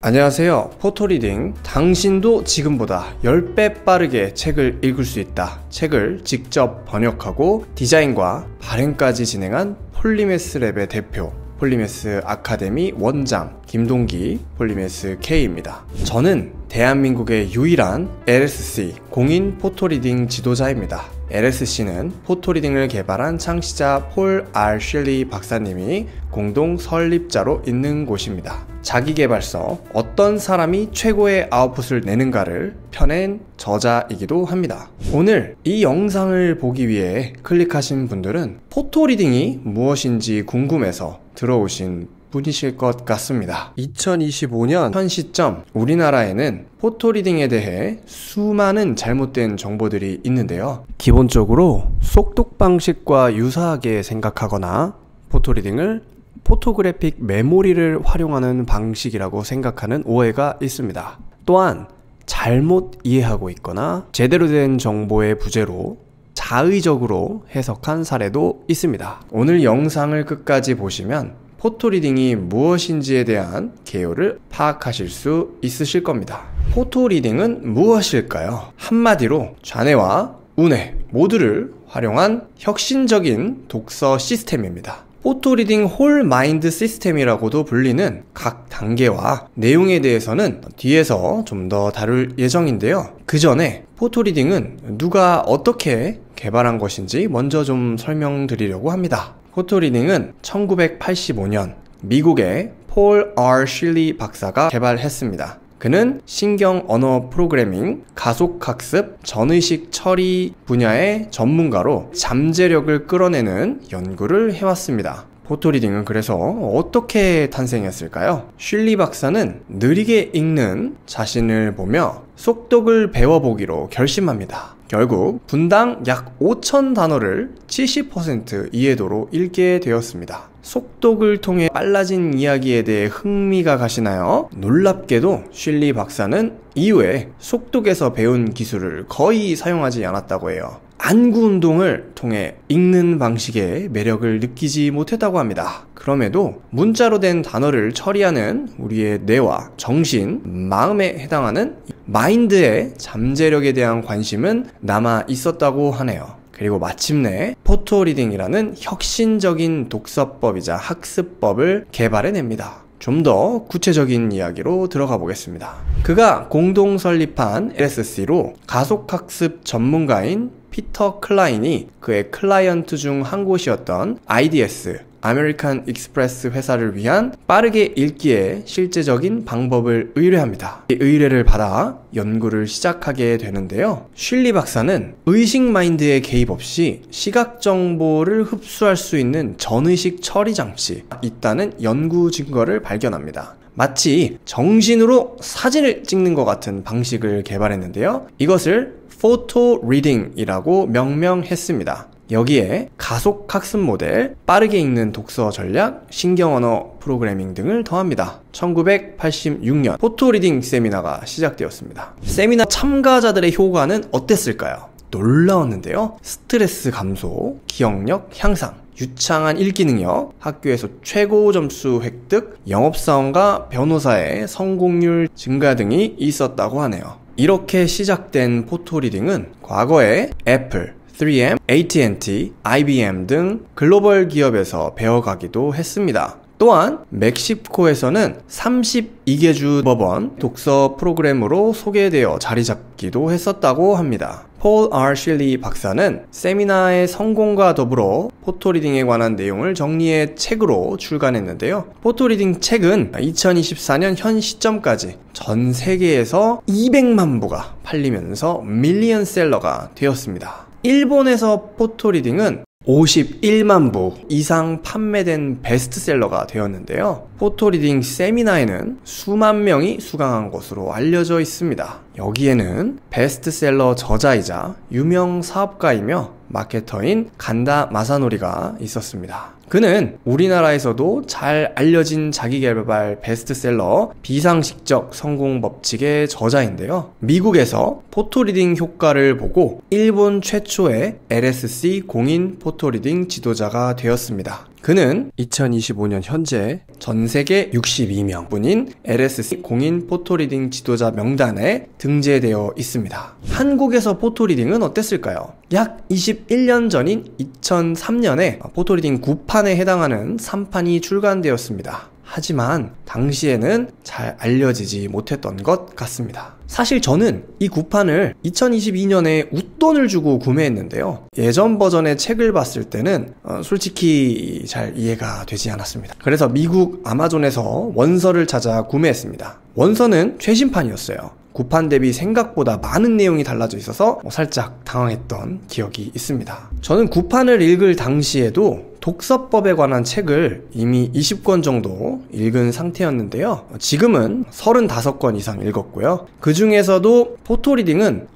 안녕하세요. 포토리딩. 당신도 지금보다 10배 빠르게 책을 읽을 수 있다. 책을 직접 번역하고 디자인과 발행까지 진행한 폴리메스랩의 대표, 폴리메스 아카데미 원장 김동기 폴리메스 K입니다. 저는 대한민국의 유일한 LSC 공인 포토리딩 지도자입니다. LSC는 포토리딩을 개발한 창시자 폴 R. 슐리 박사님이 공동 설립자로 있는 곳입니다. 자기계발서 어떤 사람이 최고의 아웃풋을 내는가를 펴낸 저자이기도 합니다. 오늘 이 영상을 보기 위해 클릭하신 분들은 포토리딩이 무엇인지 궁금해서 들어오신 분이실 것 같습니다. 2025년 현 시점 우리나라에는 포토리딩에 대해 수많은 잘못된 정보들이 있는데요. 기본적으로 속독 방식과 유사하게 생각하거나 포토리딩을 포토그래픽 메모리를 활용하는 방식이라고 생각하는 오해가 있습니다. 또한 잘못 이해하고 있거나 제대로 된 정보의 부재로 자의적으로 해석한 사례도 있습니다. 오늘 영상을 끝까지 보시면 포토리딩이 무엇인지에 대한 개요를 파악하실 수 있으실 겁니다. 포토리딩은 무엇일까요? 한마디로 좌뇌와 우뇌 모두를 활용한 혁신적인 독서 시스템입니다. 포토리딩 홀 마인드 시스템이라고도 불리는 각 단계와 내용에 대해서는 뒤에서 좀 더 다룰 예정인데요. 그 전에 포토리딩은 누가 어떻게 개발한 것인지 먼저 좀 설명드리려고 합니다. 포토리딩은 1985년 미국의 폴 R. 슐리 박사가 개발했습니다. 그는 신경 언어 프로그래밍, 가속학습, 전의식 처리 분야의 전문가로 잠재력을 끌어내는 연구를 해왔습니다. 포토리딩은 그래서 어떻게 탄생했을까요? 슐리 박사는 느리게 읽는 자신을 보며 속독을 배워보기로 결심합니다. 결국 분당 약 5,000단어를 70% 이해도로 읽게 되었습니다. 속독을 통해 빨라진 이야기에 대해 흥미가 가시나요? 놀랍게도 슐리 박사는 이후에 속독에서 배운 기술을 거의 사용하지 않았다고 해요. 안구 운동을 통해 읽는 방식의 매력을 느끼지 못했다고 합니다. 그럼에도 문자로 된 단어를 처리하는 우리의 뇌와 정신, 마음에 해당하는 마인드의 잠재력에 대한 관심은 남아 있었다고 하네요. 그리고 마침내 포토리딩이라는 혁신적인 독서법이자 학습법을 개발해냅니다. 좀 더 구체적인 이야기로 들어가 보겠습니다. 그가 공동 설립한 LSC로 가속학습 전문가인 피터 클라인이 그의 클라이언트 중 한 곳이었던 IDS, 아메리칸 익스프레스 회사를 위한 빠르게 읽기의 실제적인 방법을 의뢰합니다. 이 의뢰를 받아 연구를 시작하게 되는데요. 슐리 박사는 의식 마인드의 개입 없이 시각 정보를 흡수할 수 있는 전의식 처리 장치 있다는 연구 증거를 발견합니다. 마치 정신으로 사진을 찍는 것 같은 방식을 개발했는데요. 이것을 포토 리딩이라고 명명했습니다. 여기에 가속 학습 모델, 빠르게 읽는 독서 전략, 신경언어 프로그래밍 등을 더합니다. 1986년 포토리딩 세미나가 시작되었습니다. 세미나 참가자들의 효과는 어땠을까요? 놀라웠는데요. 스트레스 감소, 기억력 향상, 유창한 읽기 능력, 학교에서 최고 점수 획득, 영업사원과 변호사의 성공률 증가 등이 있었다고 하네요. 이렇게 시작된 포토리딩은 과거에 애플, 3M, AT&T, IBM 등 글로벌 기업에서 배워가기도 했습니다. 또한 멕시코에서는 32개 주 법원 독서 프로그램으로 소개되어 자리 잡기도 했었다고 합니다. 폴 R. 슐리 박사는 세미나의 성공과 더불어 포토리딩에 관한 내용을 정리해 책으로 출간했는데요. 포토리딩 책은 2024년 현 시점까지 전 세계에서 200만 부가 팔리면서 밀리언셀러가 되었습니다. 일본에서 포토리딩은 51만 부 이상 판매된 베스트셀러가 되었는데요. 포토리딩 세미나에는 수만 명이 수강한 것으로 알려져 있습니다. 여기에는 베스트셀러 저자이자 유명 사업가이며 마케터인 간다 마사노리가 있었습니다. 그는 우리나라에서도 잘 알려진 자기계발 베스트셀러 비상식적 성공 법칙의 저자인데요. 미국에서 포토리딩 효과를 보고 일본 최초의 LSC 공인 포토리딩 지도자가 되었습니다. 그는 2025년 현재 전 세계 62명 분인 LSC 공인 포토리딩 지도자 명단에 등재되어 있습니다. 한국에서 포토리딩은 어땠을까요? 약 21년 전인 2003년에 포토리딩 9판에 해당하는 3판이 출간되었습니다. 하지만 당시에는 잘 알려지지 못했던 것 같습니다. 사실 저는 이 9판을 2022년에 웃돈을 주고 구매했는데요. 예전 버전의 책을 봤을 때는 솔직히 잘 이해가 되지 않았습니다. 그래서 미국 아마존에서 원서를 찾아 구매했습니다. 원서는 최신판이었어요. 9판 대비 생각보다 많은 내용이 달라져 있어서 살짝 당황했던 기억이 있습니다. 저는 9판을 읽을 당시에도 독서법에 관한 책을 이미 20권 정도 읽은 상태였는데요. 지금은 35권 이상 읽었고요. 그 중에서도 포토리딩은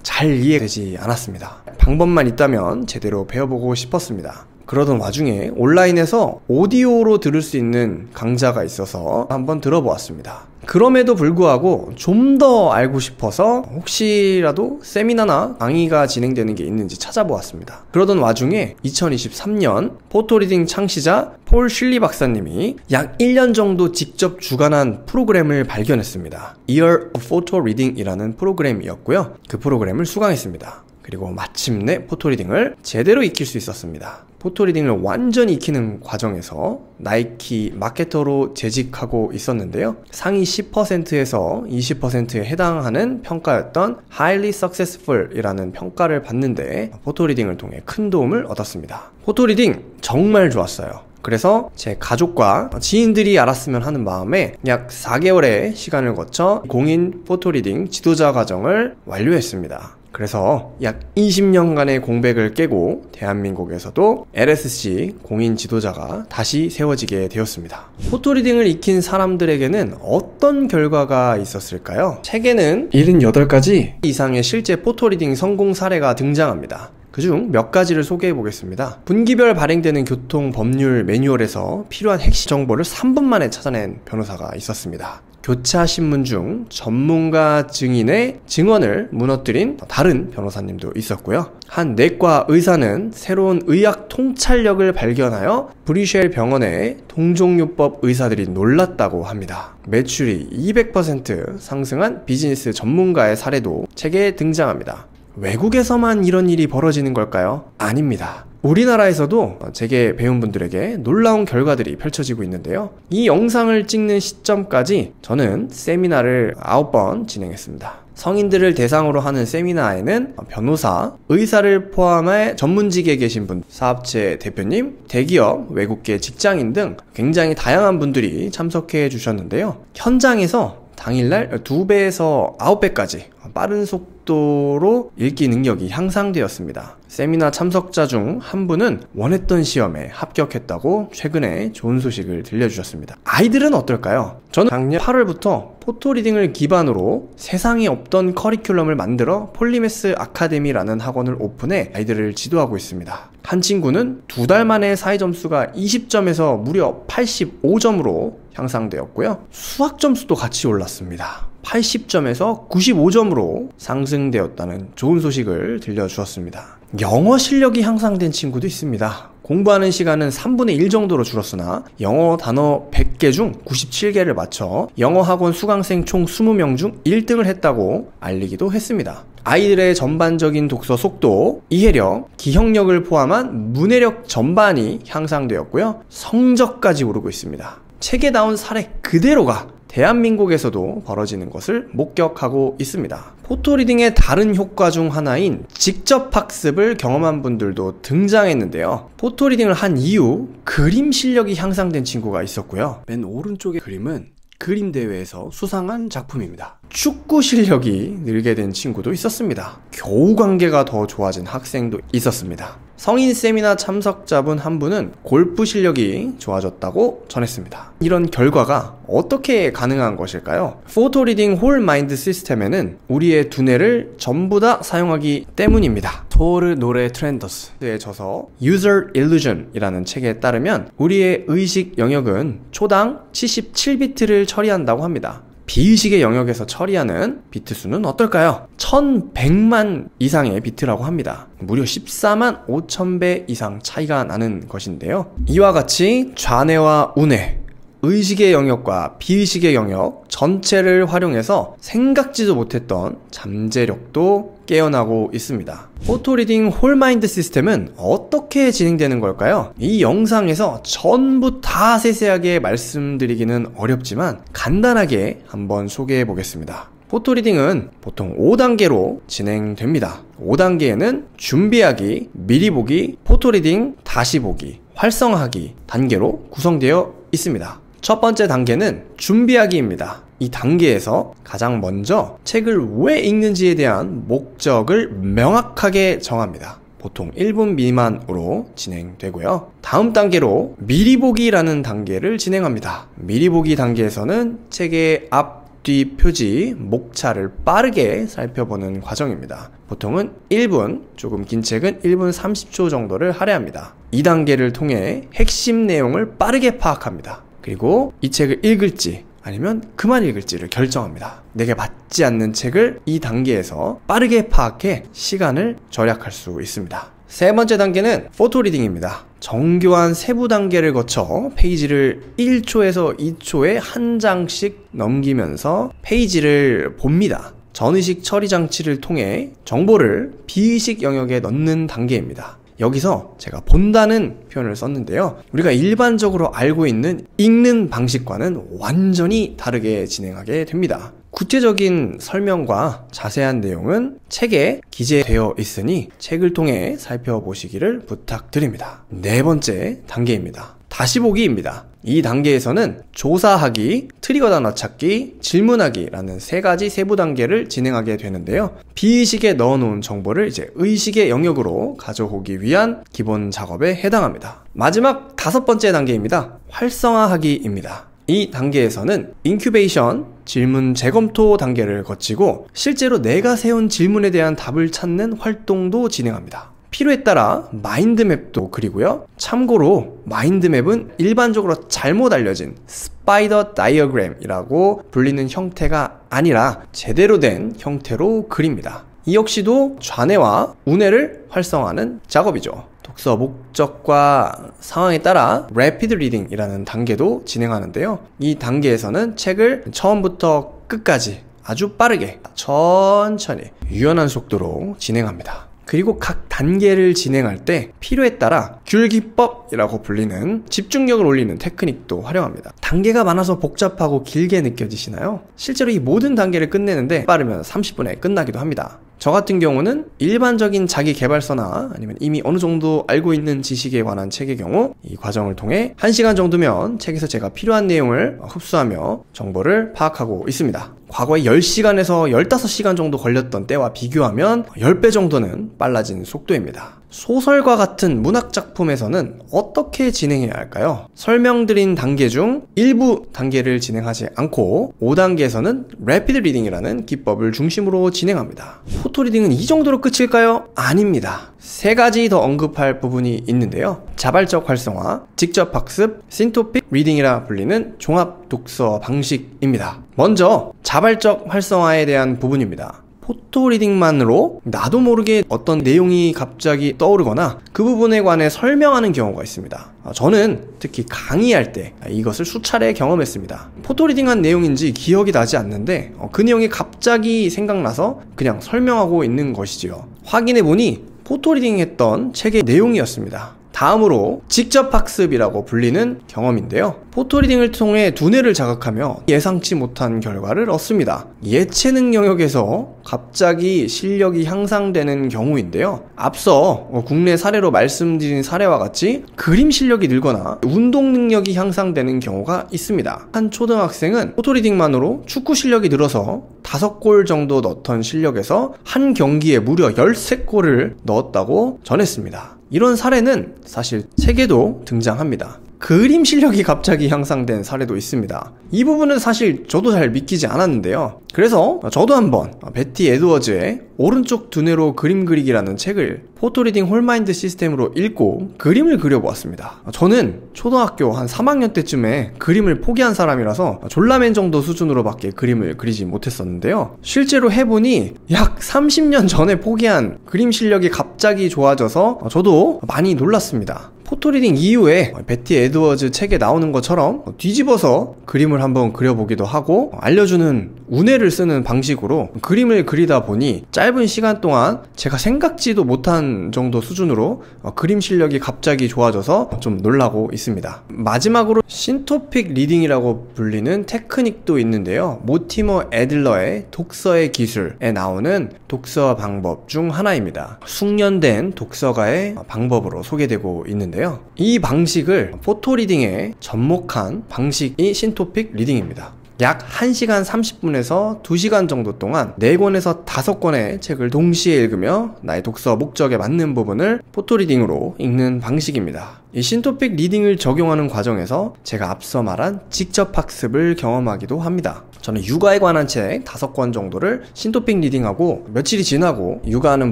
잘 이해되지 않았습니다. 방법만 있다면 제대로 배워보고 싶었습니다. 그러던 와중에 온라인에서 오디오로 들을 수 있는 강좌가 있어서 한번 들어보았습니다. 그럼에도 불구하고 좀 더 알고 싶어서 혹시라도 세미나나 강의가 진행되는 게 있는지 찾아보았습니다. 그러던 와중에 2023년 포토리딩 창시자 폴 실리 박사님이 약 1년 정도 직접 주관한 프로그램을 발견했습니다. Year of Photo Reading이라는 프로그램이었고요. 그 프로그램을 수강했습니다. 그리고 마침내 포토리딩을 제대로 익힐 수 있었습니다. 포토리딩을 완전히 익히는 과정에서 나이키 마케터로 재직하고 있었는데요. 상위 10%에서 20%에 해당하는 평가였던 Highly Successful 이라는 평가를 받는데 포토리딩을 통해 큰 도움을 얻었습니다. 포토리딩 정말 좋았어요. 그래서 제 가족과 지인들이 알았으면 하는 마음에 약 4개월의 시간을 거쳐 공인 포토리딩 지도자 과정을 완료했습니다. 그래서 약 20년간의 공백을 깨고 대한민국에서도 LSC 공인 지도자가 다시 세워지게 되었습니다. 포토리딩을 익힌 사람들에게는 어떤 결과가 있었을까요? 책에는 78가지 이상의 실제 포토리딩 성공 사례가 등장합니다. 그중 몇 가지를 소개해 보겠습니다. 분기별 발행되는 교통 법률 매뉴얼에서 필요한 핵심 정보를 3분 만에 찾아낸 변호사가 있었습니다. 교차 신문 중 전문가 증인의 증언을 무너뜨린 다른 변호사님도 있었고요. 한 내과 의사는 새로운 의학 통찰력을 발견하여 브리쉘 병원의 동종요법 의사들이 놀랐다고 합니다. 매출이 200% 상승한 비즈니스 전문가의 사례도 책에 등장합니다. 외국에서만 이런 일이 벌어지는 걸까요? 아닙니다. 우리나라에서도 제게 배운 분들에게 놀라운 결과들이 펼쳐지고 있는데요. 이 영상을 찍는 시점까지 저는 세미나를 9번 진행했습니다. 성인들을 대상으로 하는 세미나에는 변호사, 의사를 포함해 전문직에 계신 분, 사업체 대표님, 대기업, 외국계 직장인 등 굉장히 다양한 분들이 참석해 주셨는데요. 현장에서 당일날 2배에서 9배까지 빠른 속도로 읽기 능력이 향상되었습니다. 세미나 참석자 중 한 분은 원했던 시험에 합격했다고 최근에 좋은 소식을 들려주셨습니다. 아이들은 어떨까요? 저는 작년 8월부터 포토리딩을 기반으로 세상에 없던 커리큘럼을 만들어 폴리메스 아카데미라는 학원을 오픈해 아이들을 지도하고 있습니다. 한 친구는 2달 만에 사회 점수가 20점에서 무려 85점으로 향상되었고요. 수학 점수도 같이 올랐습니다. 80점에서 95점으로 상승되었다는 좋은 소식을 들려주었습니다. 영어 실력이 향상된 친구도 있습니다. 공부하는 시간은 3분의 1 정도로 줄었으나 영어 단어 100개 중 97개를 맞춰 영어 학원 수강생 총 20명 중 1등을 했다고 알리기도 했습니다. 아이들의 전반적인 독서 속도, 이해력, 기억력을 포함한 문해력 전반이 향상되었고요. 성적까지 오르고 있습니다. 책에 나온 사례 그대로가 대한민국에서도 벌어지는 것을 목격하고 있습니다. 포토리딩의 다른 효과 중 하나인 직접 학습을 경험한 분들도 등장했는데요. 포토리딩을 한 이후 그림 실력이 향상된 친구가 있었고요. 맨 오른쪽의 그림은 그림 대회에서 수상한 작품입니다. 축구 실력이 늘게 된 친구도 있었습니다. 교우 관계가 더 좋아진 학생도 있었습니다. 성인 세미나 참석자분 한 분은 골프 실력이 좋아졌다고 전했습니다. 이런 결과가 어떻게 가능한 것일까요? 포토리딩 홀 마인드 시스템에는 우리의 두뇌를 전부 다 사용하기 때문입니다. 토르 노레 트렌더스의 저서 User Illusion 이라는 책에 따르면 우리의 의식 영역은 초당 77비트를 처리한다고 합니다. 비의식의 영역에서 처리하는 비트 수는 어떨까요? 1100만 이상의 비트라고 합니다. 무려 14만 5,000배 이상 차이가 나는 것인데요. 이와 같이 좌뇌와 우뇌, 의식의 영역과 비의식의 영역 전체를 활용해서 생각지도 못했던 잠재력도 깨어나고 있습니다. 포토리딩 홀마인드 시스템은 어떻게 진행되는 걸까요? 이 영상에서 전부 다 세세하게 말씀드리기는 어렵지만 간단하게 한번 소개해 보겠습니다. 포토리딩은 보통 5단계로 진행됩니다. 5단계에는 준비하기, 미리 보기, 포토리딩, 다시 보기, 활성화하기 단계로 구성되어 있습니다. 첫 번째 단계는 준비하기입니다. 이 단계에서 가장 먼저 책을 왜 읽는지에 대한 목적을 명확하게 정합니다. 보통 1분 미만으로 진행되고요. 다음 단계로 미리 보기라는 단계를 진행합니다. 미리 보기 단계에서는 책의 앞, 뒤 표지, 목차를 빠르게 살펴보는 과정입니다. 보통은 1분, 조금 긴 책은 1분 30초 정도를 할애합니다. 이 단계를 통해 핵심 내용을 빠르게 파악합니다. 그리고 이 책을 읽을지 아니면 그만 읽을지를 결정합니다. 내게 맞지 않는 책을 이 단계에서 빠르게 파악해 시간을 절약할 수 있습니다. 세 번째 단계는 포토리딩입니다. 정교한 세부 단계를 거쳐 페이지를 1초에서 2초에 한 장씩 넘기면서 페이지를 봅니다. 전의식 처리 장치를 통해 정보를 비의식 영역에 넣는 단계입니다. 여기서 제가 본다는 표현을 썼는데요. 우리가 일반적으로 알고 있는 읽는 방식과는 완전히 다르게 진행하게 됩니다. 구체적인 설명과 자세한 내용은 책에 기재되어 있으니 책을 통해 살펴보시기를 부탁드립니다. 네 번째 단계입니다. 다시 보기입니다. 이 단계에서는 조사하기, 트리거 단어 찾기, 질문하기라는 세 가지 세부 단계를 진행하게 되는데요. 비의식에 넣어놓은 정보를 이제 의식의 영역으로 가져오기 위한 기본 작업에 해당합니다. 마지막 다섯 번째 단계입니다. 활성화하기입니다. 이 단계에서는 인큐베이션, 질문 재검토 단계를 거치고 실제로 내가 세운 질문에 대한 답을 찾는 활동도 진행합니다. 필요에 따라 마인드맵도 그리고요. 참고로 마인드맵은 일반적으로 잘못 알려진 스파이더 다이어그램이라고 불리는 형태가 아니라 제대로 된 형태로 그립니다. 이 역시도 좌뇌와 우뇌를 활성화하는 작업이죠. 독서 목적과 상황에 따라 래피드 리딩이라는 단계도 진행하는데요. 이 단계에서는 책을 처음부터 끝까지 아주 빠르게 천천히 유연한 속도로 진행합니다. 그리고 각 단계를 진행할 때 필요에 따라 귤기법이라고 불리는 집중력을 올리는 테크닉도 활용합니다. 단계가 많아서 복잡하고 길게 느껴지시나요? 실제로 이 모든 단계를 끝내는데 빠르면 30분에 끝나기도 합니다. 저 같은 경우는 일반적인 자기 개발서나 아니면 이미 어느 정도 알고 있는 지식에 관한 책의 경우 이 과정을 통해 1시간 정도면 책에서 제가 필요한 내용을 흡수하며 정보를 파악하고 있습니다. 과거에 10시간에서 15시간 정도 걸렸던 때와 비교하면 10배 정도는 빨라진 속도입니다. 소설과 같은 문학작품에서는 어떻게 진행해야 할까요? 설명드린 단계 중 일부 단계를 진행하지 않고 5단계에서는 래피드 리딩이라는 기법을 중심으로 진행합니다. 포토리딩은 이 정도로 끝일까요? 아닙니다. 세 가지 더 언급할 부분이 있는데요. 자발적 활성화, 직접 학습, 신토픽 리딩이라 불리는 종합 독서 방식입니다. 먼저 자발적 활성화에 대한 부분입니다. 포토리딩만으로 나도 모르게 어떤 내용이 갑자기 떠오르거나 그 부분에 관해 설명하는 경우가 있습니다. 저는 특히 강의할 때 이것을 수차례 경험했습니다. 포토리딩한 내용인지 기억이 나지 않는데 그 내용이 갑자기 생각나서 그냥 설명하고 있는 것이지요. 확인해보니 포토리딩했던 책의 내용이었습니다. 다음으로 직접 학습이라고 불리는 경험인데요. 포토리딩을 통해 두뇌를 자극하며 예상치 못한 결과를 얻습니다. 예체능 영역에서 갑자기 실력이 향상되는 경우인데요. 앞서 국내 사례로 말씀드린 사례와 같이 그림 실력이 늘거나 운동 능력이 향상되는 경우가 있습니다. 한 초등학생은 포토리딩만으로 축구 실력이 늘어서 5골 정도 넣던 실력에서 한 경기에 무려 13골을 넣었다고 전했습니다. 이런 사례는 사실 책에도 등장합니다. 그림 실력이 갑자기 향상된 사례도 있습니다. 이 부분은 사실 저도 잘 믿기지 않았는데요. 그래서 저도 한번 베티 에드워즈의 오른쪽 두뇌로 그림 그리기라는 책을 포토리딩 홀마인드 시스템으로 읽고 그림을 그려보았습니다. 저는 초등학교 한 3학년 때쯤에 그림을 포기한 사람이라서 졸라맨 정도 수준으로밖에 그림을 그리지 못했었는데요. 실제로 해보니 약 30년 전에 포기한 그림 실력이 갑자기 좋아져서 저도 많이 놀랐습니다. 포토리딩 이후에 베티 에드워즈 책에 나오는 것처럼 뒤집어서 그림을 한번 그려보기도 하고 알려주는 운해를 쓰는 방식으로 그림을 그리다 보니 짧은 시간 동안 제가 생각지도 못한 정도 수준으로 그림 실력이 갑자기 좋아져서 좀 놀라고 있습니다. 마지막으로 신토픽 리딩이라고 불리는 테크닉도 있는데요. 모티머 애들러의 독서의 기술에 나오는 독서 방법 중 하나입니다. 숙련된 독서가의 방법으로 소개되고 있는데요. 이 방식을 포토리딩에 접목한 방식이 신토픽 리딩입니다. 약 1시간 30분에서 2시간 정도 동안 4권에서 5권의 책을 동시에 읽으며 나의 독서 목적에 맞는 부분을 포토리딩으로 읽는 방식입니다. 이 신토픽 리딩을 적용하는 과정에서 제가 앞서 말한 직접 학습을 경험하기도 합니다. 저는 육아에 관한 책 5권 정도를 신토픽 리딩하고 며칠이 지나고 육아하는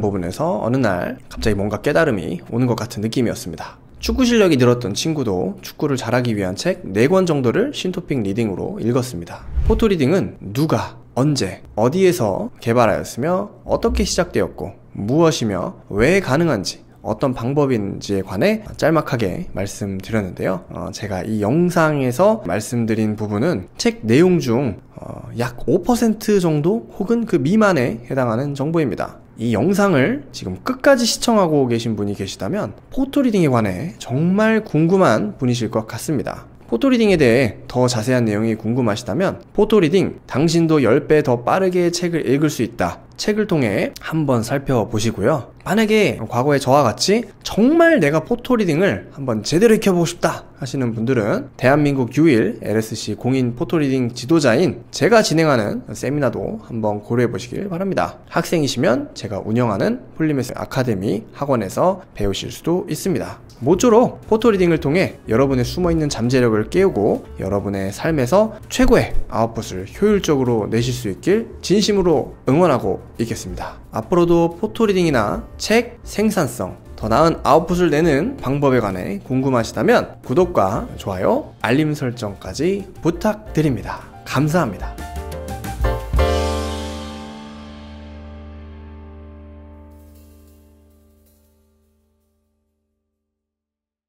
부분에서 어느 날 갑자기 뭔가 깨달음이 오는 것 같은 느낌이었습니다. 축구 실력이 늘었던 친구도 축구를 잘하기 위한 책 4권 정도를 신토픽 리딩으로 읽었습니다. 포토리딩은 누가, 언제, 어디에서 개발하였으며 어떻게 시작되었고 무엇이며 왜 가능한지 어떤 방법인지에 관해 짤막하게 말씀드렸는데요. 제가 이 영상에서 말씀드린 부분은 책 내용 중 약 5% 정도 혹은 그 미만에 해당하는 정보입니다. 이 영상을 지금 끝까지 시청하고 계신 분이 계시다면 포토리딩에 관해 정말 궁금한 분이실 것 같습니다. 포토리딩에 대해 더 자세한 내용이 궁금하시다면 포토리딩 당신도 10배 더 빠르게 책을 읽을 수 있다. 책을 통해 한번 살펴보시고요. 만약에 과거에 저와 같이 정말 내가 포토리딩을 한번 제대로 익혀보고 싶다 하시는 분들은 대한민국 유일 LSC 공인 포토리딩 지도자인 제가 진행하는 세미나도 한번 고려해보시길 바랍니다. 학생이시면 제가 운영하는 폴리메스 아카데미 학원에서 배우실 수도 있습니다. 모쪼록 포토리딩을 통해 여러분의 숨어있는 잠재력을 깨우고 여러분의 삶에서 최고의 아웃풋을 효율적으로 내실 수 있길 진심으로 응원하고 있겠습니다. 앞으로도 포토리딩이나 책 생산성, 더 나은 아웃풋을 내는 방법에 관해 궁금하시다면 구독과 좋아요, 알림 설정까지 부탁드립니다. 감사합니다.